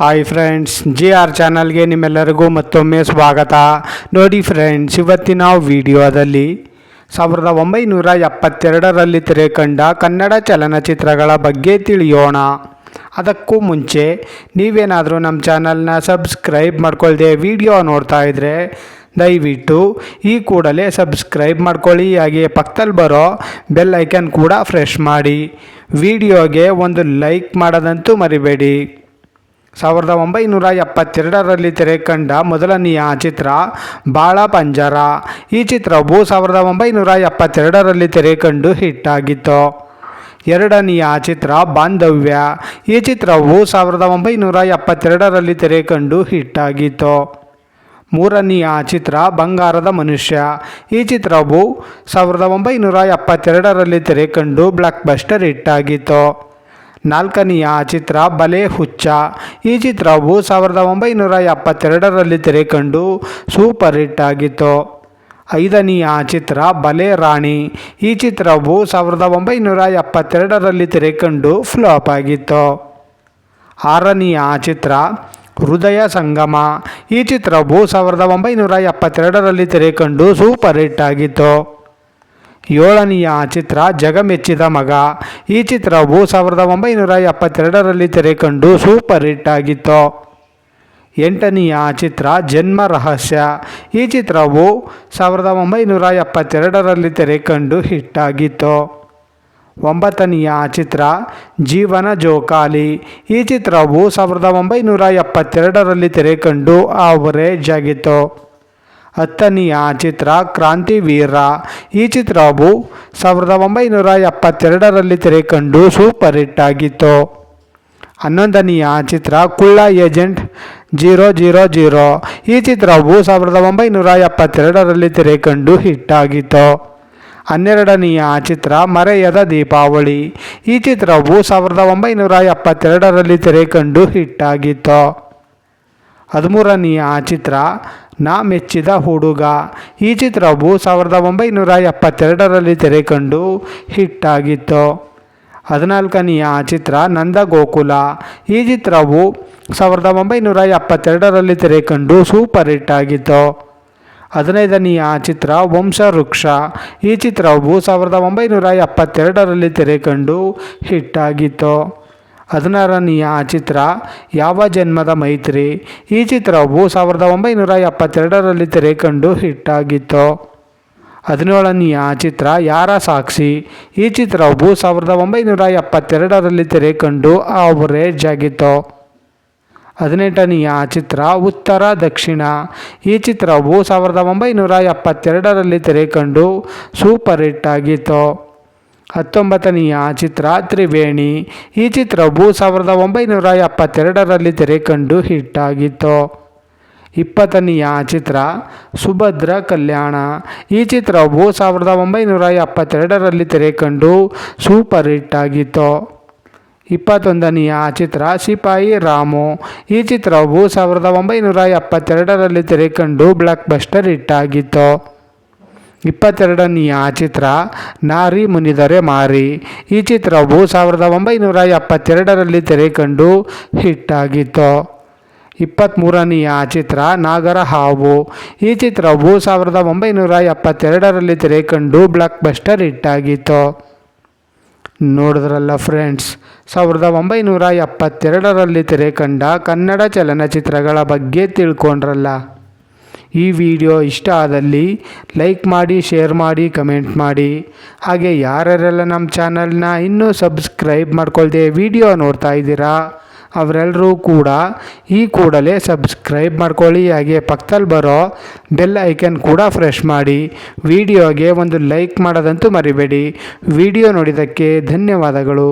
Hi friends, GR ಚಾನಲ್ಗೆ ನಿಮ್ಮೆಲ್ಲರಿಗೂ ಮತ್ತೊಮ್ಮೆ ಸ್ವಾಗತ. ನೋಡಿ ಫ್ರೆಂಡ್ಸ್, ಇವತ್ತಿನ ವಿಡಿಯೋದಲ್ಲಿ 1972ರಲ್ಲಿ ತೆರೆ ಕಂಡ ಕನ್ನಡ ಚಲನಚಿತ್ರಗಳ ಬಗ್ಗೆ ತಿಳಿಯೋಣ. ಅದಕ್ಕೂ ಮುಂಚೆ ನೀವೇನಾದರೂ ನಮ್ಮ ಚಾನಲ್ನ ಸಬ್ಸ್ಕ್ರೈಬ್ ಮಾಡ್ಕೊಳ್ದೆ ವಿಡಿಯೋ ನೋಡ್ತಾ ಇದ್ದರೆ ದಯವಿಟ್ಟು ಈ ಕೂಡಲೇ ಸಬ್ಸ್ಕ್ರೈಬ್ ಮಾಡ್ಕೊಳ್ಳಿ. ಹಾಗೆ ಪಕ್ಕದಲ್ಲಿ ಬರೋ ಬೆಲ್ ಐಕನ್ ಕೂಡ ಪ್ರೆಸ್ ಮಾಡಿ. ವಿಡಿಯೋಗೆ ಒಂದು ಲೈಕ್ ಮಾಡೋದಂತೂ ಮರಿಬೇಡಿ. 1972ರಲ್ಲಿ ತೆರೆ ಕಂಡ ಮೊದಲನೆಯ ಚಿತ್ರ ಬಾಳಪಂಜರ. ಈ ಚಿತ್ರವು 1972ರಲ್ಲಿ ತೆರೆ ಕಂಡು ಹಿಟ್ ಆಗಿತ್ತು. ಎರಡನೆಯ ಚಿತ್ರ ಬಾಂಧವ್ಯ. ಈ ಚಿತ್ರವು 1972ರಲ್ಲಿ ತೆರೆ ಕಂಡು ಹಿಟ್ ಆಗಿತ್ತು. ಮೂರನೆಯ ಚಿತ್ರ ಬಂಗಾರದ ಮನುಷ್ಯ. ಈ ಚಿತ್ರವು 1972ರಲ್ಲಿ ತೆರೆ ಕಂಡು ಬ್ಲಾಕ್ ಬಸ್ಟರ್ ಹಿಟ್ ಆಗಿತ್ತು. ನಾಲ್ಕನೆಯ ಚಿತ್ರ ಬಲೆ ಹುಚ್ಚ. ಈ ಚಿತ್ರವು 1972ರಲ್ಲಿ ತೆರೆ ಕಂಡು ಸೂಪರ್ ಹಿಟ್ ಆಗಿತ್ತು. ಐದನೆಯ ಚಿತ್ರ ಬಲೆ ರಾಣಿ. ಈ ಚಿತ್ರವು 1972ರಲ್ಲಿ ತೆರೆ ಕಂಡು ಫ್ಲಾಪ್ ಆಗಿತ್ತು. ಆರನೆಯ ಚಿತ್ರ ಹೃದಯ ಸಂಗಮ. ಈ ಚಿತ್ರವು 1972ರಲ್ಲಿ ತೆರೆ ಕಂಡು ಸೂಪರ್ ಹಿಟ್ ಆಗಿತ್ತು. ಏಳನೆಯ ಚಿತ್ರ ಜಗಮೆಚ್ಚಿದ ಮಗ. ಈ ಚಿತ್ರವು 1972ರಲ್ಲಿ ತೆರೆ ಕಂಡು ಸೂಪರ್ ಹಿಟ್ ಆಗಿತ್ತು. ಎಂಟನೆಯ ಚಿತ್ರ ಜನ್ಮ ರಹಸ್ಯ. ಈ ಚಿತ್ರವು 1972ರಲ್ಲಿ ತೆರೆ ಕಂಡು ಹಿಟ್ ಆಗಿತ್ತು. ಒಂಬತ್ತನೆಯ ಚಿತ್ರ ಜೀವನ ಜೋಕಾಲಿ. ಈ ಚಿತ್ರವು 1972ರಲ್ಲಿ ತೆರೆ ಕಂಡು ಆವರೇಜ್ ಆಗಿತ್ತು. ಹತ್ತನೆಯ ಚಿತ್ರ ಕ್ರಾಂತಿವೀರ. ಈ ಚಿತ್ರವು 1972ರಲ್ಲಿ ತೆರೆ ಕಂಡು ಸೂಪರ್ ಹಿಟ್ ಆಗಿತ್ತು. ಹನ್ನೊಂದನೆಯ ಚಿತ್ರ ಕುಳ್ಳ ಏಜೆಂಟ್ 000. ಈ ಚಿತ್ರವು 1972ರಲ್ಲಿ ತೆರೆ ಕಂಡು ಹಿಟ್ ಆಗಿತ್ತು. ಹನ್ನೆರಡನೆಯ ಚಿತ್ರ ಮರೆಯದ ದೀಪಾವಳಿ. ಈ ಚಿತ್ರವು 1972ರಲ್ಲಿ ತೆರೆ ಕಂಡು ಹಿಟ್ ಆಗಿತ್ತು. ಹದಿಮೂರನೆಯ ಚಿತ್ರ ನಾ ಮೆಚ್ಚಿದ ಹುಡುಗ. ಈ ಚಿತ್ರವು 1972ರಲ್ಲಿ ತೆರೆ ಕಂಡು ಹಿಟ್ ಆಗಿತ್ತು. ಹದಿನಾಲ್ಕನೆಯ ಚಿತ್ರ ನಂದಗೋಕುಲ. ಈ ಚಿತ್ರವು 1972ರಲ್ಲಿ ತೆರೆ ಕಂಡು ಸೂಪರ್ ಹಿಟ್ ಆಗಿತ್ತು. ಹದಿನೈದನೆಯ ಚಿತ್ರ ವಂಶವೃಕ್ಷ. ಈ ಚಿತ್ರವು 1972ರಲ್ಲಿ ತೆರೆ ಕಂಡು ಹಿಟ್ ಆಗಿತ್ತು. ಹದಿನಾರನೆಯ ಚಿತ್ರ ಯಾವ ಜನ್ಮದ ಮೈತ್ರಿ. ಈ ಚಿತ್ರವು 1972ರಲ್ಲಿ ತೆರೆ ಕಂಡು ಹಿಟ್ ಆಗಿತ್ತು. ಹದಿನೇಳನೆಯ ಚಿತ್ರ ಯಾರ ಸಾಕ್ಷಿ. ಈ ಚಿತ್ರವು 1972ರಲ್ಲಿ ತೆರೆ ಕಂಡು ಆವರೇಜ್ ಆಗಿತ್ತು. ಹದಿನೆಂಟನೆಯ ಚಿತ್ರ ಉತ್ತರ ದಕ್ಷಿಣ. ಈ ಚಿತ್ರವು 1972ರಲ್ಲಿ ತೆರೆ ಕಂಡು ಸೂಪರ್ ಹಿಟ್ ಆಗಿತ್ತು. ಹತ್ತೊಂಬತ್ತನೆಯ ಚಿತ್ರ ತ್ರಿವೇಣಿ. ಈ ಚಿತ್ರವು 1972ರಲ್ಲಿ ತೆರೆ ಕಂಡು ಹಿಟ್ ಆಗಿತ್ತು. ಇಪ್ಪತ್ತನೆಯ ಚಿತ್ರ ಸುಭದ್ರ ಕಲ್ಯಾಣ. ಈ ಚಿತ್ರವು 1972ರಲ್ಲಿ ತೆರೆ ಕಂಡು ಸೂಪರ್ ಹಿಟ್ ಆಗಿತ್ತು. ಇಪ್ಪತ್ತೊಂದನೆಯ ಚಿತ್ರ ಸಿಪಾಯಿ ರಾಮು. ಈ ಚಿತ್ರವು 1972ರಲ್ಲಿ ತೆರೆ ಕಂಡು ಬ್ಲಾಕ್ ಬಸ್ಟರ್ ಹಿಟ್ ಆಗಿತ್ತು. ಇಪ್ಪತ್ತೆರಡನೆಯ ಚಿತ್ರ ನಾರಿ ಮುನಿದರೆ ಮಾರಿ. ಈ ಚಿತ್ರವು 1972ರಲ್ಲಿ ತೆರೆ ಕಂಡು ಹಿಟ್ ಆಗಿತ್ತು. ಇಪ್ಪತ್ತ್ಮೂರನೆಯ ಚಿತ್ರ ನಾಗರ ಹಾವು. ಈ ಚಿತ್ರವು 1972ರಲ್ಲಿ ತೆರೆ ಕಂಡು ಬ್ಲಾಕ್ ಬಸ್ಟರ್ ಹಿಟ್ ಆಗಿತ್ತು. ನೋಡಿದ್ರಲ್ಲ ಫ್ರೆಂಡ್ಸ್, 1972ರಲ್ಲಿ ತೆರೆ ಕಂಡ ಕನ್ನಡ ಚಲನಚಿತ್ರಗಳ ಬಗ್ಗೆ ತಿಳ್ಕೊಂಡ್ರಲ್ಲ. ಈ ವಿಡಿಯೋ ಇಷ್ಟ ಆದಲ್ಲಿ ಲೈಕ್ ಮಾಡಿ, ಶೇರ್ ಮಾಡಿ, ಕಮೆಂಟ್ ಮಾಡಿ. ಹಾಗೆ ಯಾರ್ಯಾರೆಲ್ಲ ನಮ್ಮ ಚಾನಲ್ನ ಇನ್ನೂ ಸಬ್ಸ್ಕ್ರೈಬ್ ಮಾಡ್ಕೊಳ್ದೆ ವಿಡಿಯೋ ನೋಡ್ತಾ ಇದ್ದೀರಾ ಅವರೆಲ್ಲರೂ ಕೂಡ ಈ ಕೂಡಲೇ ಸಬ್ಸ್ಕ್ರೈಬ್ ಮಾಡ್ಕೊಳ್ಳಿ. ಹಾಗೆ ಪಕ್ಕದಲ್ಲಿ ಬರೋ ಬೆಲ್ ಐಕನ್ ಕೂಡ ಪ್ರೆಸ್ ಮಾಡಿ. ವಿಡಿಯೋಗೆ ಒಂದು ಲೈಕ್ ಮಾಡೋದಂತೂ ಮರಿಬೇಡಿ. ವಿಡಿಯೋ ನೋಡಿದ್ದಕ್ಕೆ ಧನ್ಯವಾದಗಳು.